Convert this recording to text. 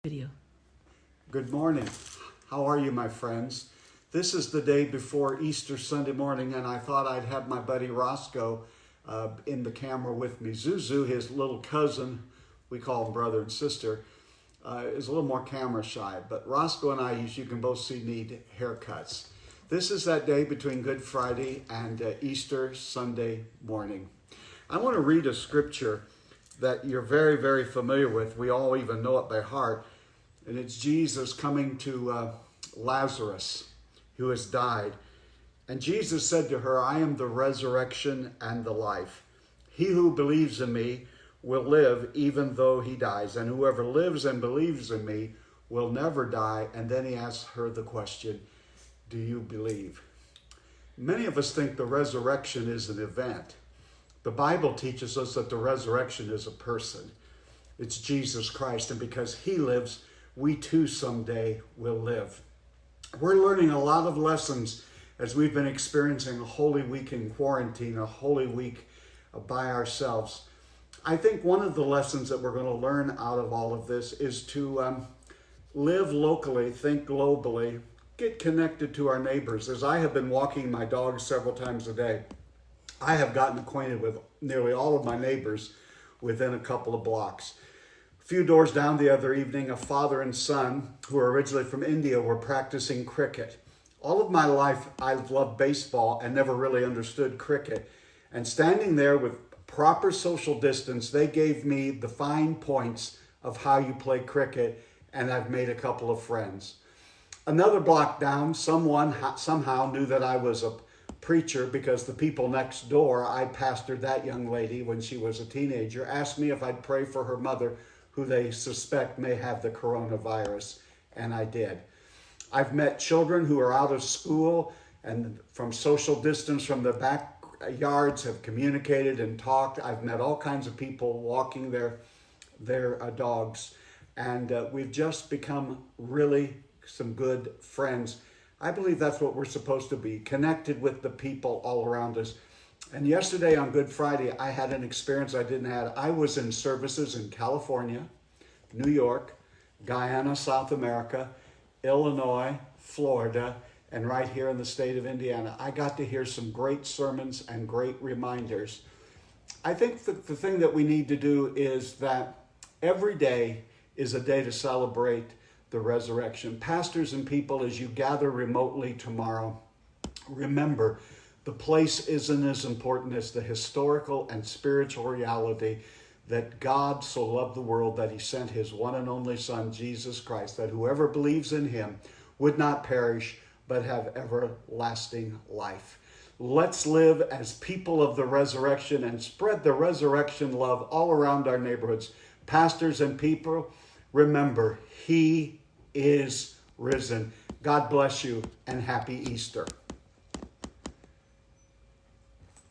Video. Good morning. How are you, my friends? This is the day before Easter Sunday morning, and I thought I'd have my buddy Roscoe in the camera with me. Zuzu, his little cousin, we call him brother and sister, is a little more camera shy, but Roscoe and I, as you can both see, need haircuts. This is that day between Good Friday and Easter Sunday morning. I want to read a scripture that you're very, very familiar with. We all even know it by heart. And it's Jesus coming to Lazarus, who has died. And Jesus said to her, I am the resurrection and the life. He who believes in me will live even though he dies. And whoever lives and believes in me will never die. And then he asks her the question, do you believe? Many of us think the resurrection is an event. The Bible teaches us that the resurrection is a person. It's Jesus Christ, and because he lives, we too someday will live. We're learning a lot of lessons as we've been experiencing a Holy Week in quarantine, a Holy Week by ourselves. I think one of the lessons that we're going to learn out of all of this is to live locally, think globally, get connected to our neighbors. As I have been walking my dog several times a day, I have gotten acquainted with nearly all of my neighbors within a couple of blocks. A few doors down the other evening, a father and son who are originally from India were practicing cricket. All of my life, I've loved baseball and never really understood cricket. And standing there with proper social distance, they gave me the fine points of how you play cricket, and I've made a couple of friends. Another block down, someone somehow knew that I was a preacher because the people next door, I pastored that young lady when she was a teenager, asked me if I'd pray for her mother, who they suspect may have the coronavirus, and I did. I've met children who are out of school and from social distance from their backyards have communicated and talked. I've met all kinds of people walking their dogs, and we've just become really some good friends. I believe that's what we're supposed to be, connected with the people all around us. And yesterday on Good Friday, I had an experience I didn't have. I was in services in California, New York, Guyana, South America, Illinois, Florida, and right here in the state of Indiana. I got to hear some great sermons and great reminders. I think the thing that we need to do is that every day is a day to celebrate the resurrection. Pastors and people, as you gather remotely tomorrow, remember the place isn't as important as the historical and spiritual reality that God so loved the world that he sent his one and only Son, Jesus Christ, that whoever believes in him would not perish but have everlasting life. Let's live as people of the resurrection and spread the resurrection love all around our neighborhoods. Pastors and people, remember, he is risen. God bless you and happy Easter.